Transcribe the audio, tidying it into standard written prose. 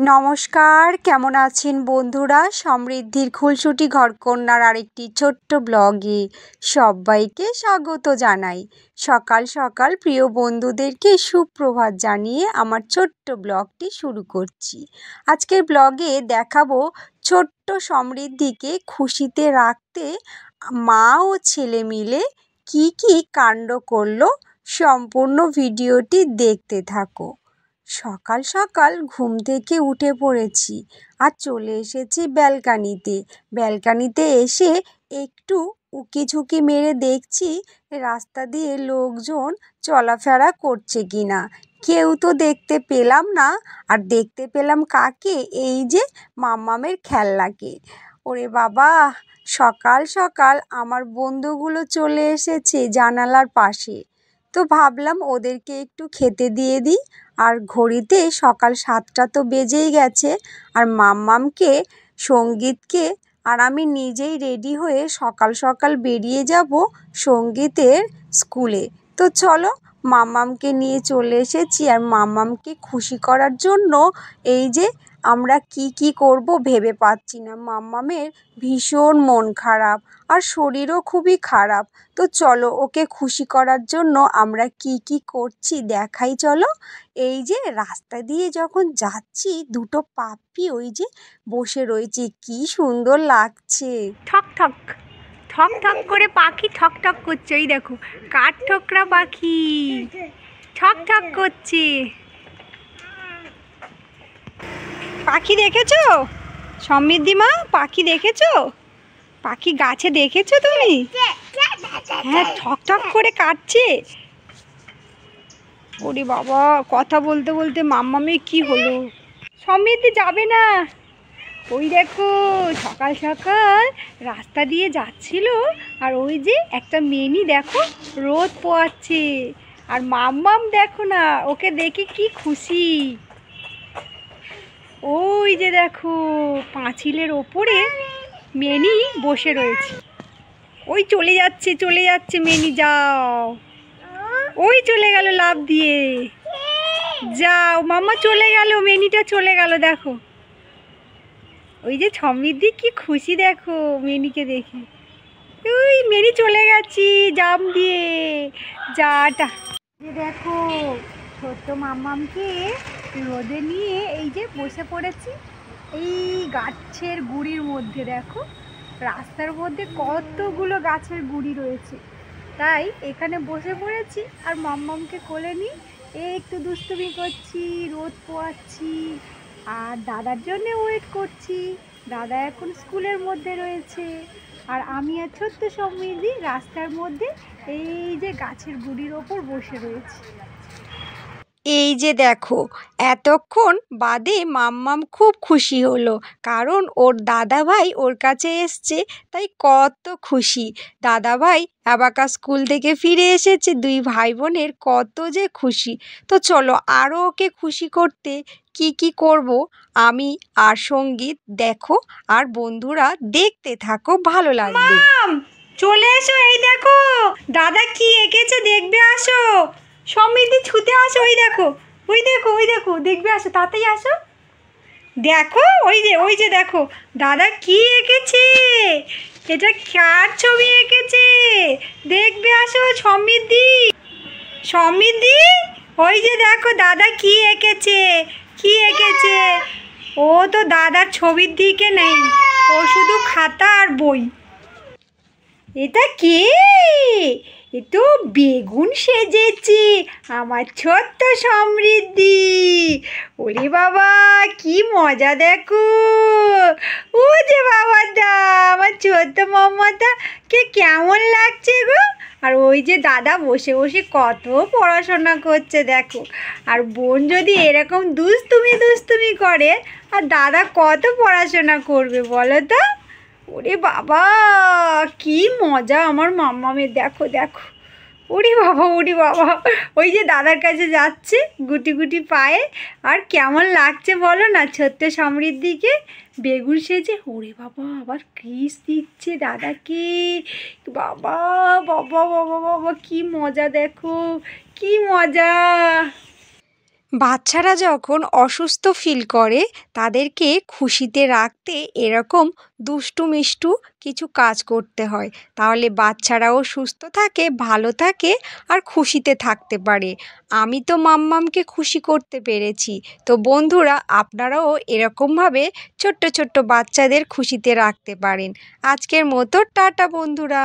নমস্কার, কেমন আছেন বন্ধুরা? সমৃদ্ধির খুলসুটি ঘরকন্যার আরেকটি ছোট্ট ব্লগে সবাইকে স্বাগত জানাই। সকাল সকাল প্রিয় বন্ধুদেরকে সুপ্রভাত জানিয়ে আমার ছোট্ট ব্লগটি শুরু করছি। আজকের ব্লগে দেখাবো ছোট্ট সমৃদ্ধিকে খুশিতে রাখতে মা ও ছেলে মিলে কি কি কাণ্ড করলো। সম্পূর্ণ ভিডিওটি দেখতে থাকো। সকাল সকাল ঘুম থেকে উঠে পড়েছি আর চলে এসেছি ব্যালকানিতে এসে একটু উকিঝুঁকি মেরে দেখছি রাস্তা দিয়ে লোকজন চলাফেরা করছে কিনা। কেউ তো দেখতে পেলাম না, আর দেখতে পেলাম কাকে? এই যে মাম্মামের খেলনাকে। ওরে বাবা, সকাল সকাল আমার বন্ধুগুলো চলে এসেছে জানালার পাশে। তো ভাবলাম ওদেরকে একটু খেতে দিয়ে দিই। আর ঘড়িতে সকাল 7টা তো বেজেই গেছে। আর মাম্মামকে, সঙ্গীতকে আর আমি নিজেই রেডি হয়ে সকাল সকাল বেরিয়ে যাব সঙ্গীতের স্কুলে। তো চলো, মাম্মামকে নিয়ে চলে এসেছি। আর মাম্মামকে খুশি করার জন্য এই যে আমরা কি করব ভেবে পাচ্ছি না। মাম্মামের ভীষণ মন খারাপ আর শরীরও খুবই খারাপ। তো চলো, ওকে খুশি করার জন্য আমরা কি করছি দেখাই চলো। এই যে রাস্তা দিয়ে যখন যাচ্ছি, দুটো পাপ্পি ওই যে বসে রয়েছে, কি সুন্দর লাগছে। ঠক ঠক ঠক ঠক করে পাখি ঠক ঠক করছে। ওই দেখো, কাঠ ঠোকরা পাখি ঠক ঠক করছে। পাখি দেখেছো সমৃদ্ধি মা? পাখি দেখেছো? পাখি গাছে দেখেছো তুমি? হ্যাঁ, ঠক ঠক করে কাটছে। ওরে বাবা, কথা বলতে বলতে মাম্মামের কি হলো? সমৃদ্ধি যাবে না। ওই দেখো, সকাল সকাল রাস্তা দিয়ে যাচ্ছিল, আর ওই যে একটা মেনি দেখো রোদ পোয়াচ্ছে। আর মাম্মাম দেখো না, ওকে দেখে কি খুশি। ওই যে দেখো, পাঁচিলের ওপরে মেনি বসে রয়েছে। ওই চলে যাচ্ছে মেনি, যাও। ওই চলে গেল লাফ দিয়ে। যাও মাম্মা, চলে গেল, মেনিটা চলে গেল। দেখো ওই যে সমৃদ্ধি কি খুশি, দেখো মেনিকে দেখে। ওই মেনি চলে গেছি জাম দিয়ে। যাটা দেখো, ছোট্ট মাম্মামকে রোদে নিয়ে এই যে বসে পড়েছি এই গাছের গুড়ির মধ্যে। দেখো রাস্তার মধ্যে কতগুলো গাছের গুড়ি রয়েছে, তাই এখানে বসে পড়েছি। আর মাম্মামকে কোলে নিয়ে একটু দুষ্টুমি করছি, রোদ পোয়াচ্ছি, আর দাদার জন্য ওয়েট করছি। দাদা এখন স্কুলের মধ্যে রয়েছে, আর আমি আর ছোট্ট সমৃদ্ধি রাস্তার মধ্যে এই যে গাছের গুড়ির ওপর বসে রয়েছি। এই যে দেখো, এতক্ষণ বাদে মাম্মাম খুব খুশি হলো, কারণ ওর দাদাভাই ওর কাছে এসছে, তাই কত খুশি। দাদাভাই অ্যাবাকাস স্কুল থেকে ফিরে এসেছে, দুই ভাই বোনের কত যে খুশি। তো চলো, আরও ওকে খুশি করতে কি করব আমি আর সঙ্গীত দেখো, আর বন্ধুরা দেখতে থাকো, ভালো লাগবে। চলে এসো, এই দেখো দাদা কি এঁকেছে, দেখবে আসো। সমৃদ্ধি ছুতে আসো, ওই দেখো দেখবে আসো, তাতেই আসো। দেখো ওই যে দেখো দাদা কি এঁকেছে। এটা কার ছবি এঁকেছে দেখবে আসো। সমৃদ্ধি ওই যে দেখো দাদা কি এঁকেছে। ও তো দাদার ছবির দিকে নেই, ও শুধু খাতা আর বই। এটা কে? এ তো বেগুন সেজেছে আমার ছোট্ট সমৃদ্ধি। ওরে বাবা, কি মজা দেখো। ও যে বাবাটা, আমার ছোট্ট মাম্মাটা কে কেমন লাগছে গো। আর ওই যে দাদা বসে বসে কত পড়াশোনা করছে দেখো। আর বোন যদি এরকম দুষ্টুমি করে, আর দাদা কত পড়াশোনা করবে বলো তো। ওরে বাবা, কি মজা আমার মাম্মামের। দেখো ওরে বাবা, ওই যে দাদার কাছে যাচ্ছে গুটি পায়ে। আর কেমন লাগছে বলো না ছোট্ট সমৃদ্ধিকে বেগুন সেজে। ওরে বাবা, আবার কিস দিচ্ছে দাদাকে। বাবা, কি মজা দেখো, কি মজা। বাচ্চারা যখন অসুস্থ ফিল করে তাদেরকে খুশিতে রাখতে এরকম দুষ্টু মিষ্টু কিছু কাজ করতে হয়, তাহলে বাচ্চারাও সুস্থ থাকে, ভালো থাকে আর খুশিতে থাকতে পারে। আমি তো মাম্মামকে খুশি করতে পেরেছি। তো বন্ধুরা, আপনারাও এরকমভাবে ছোট্ট ছোট্ট বাচ্চাদের খুশিতে রাখতে পারেন। আজকের মতো টাটা বন্ধুরা।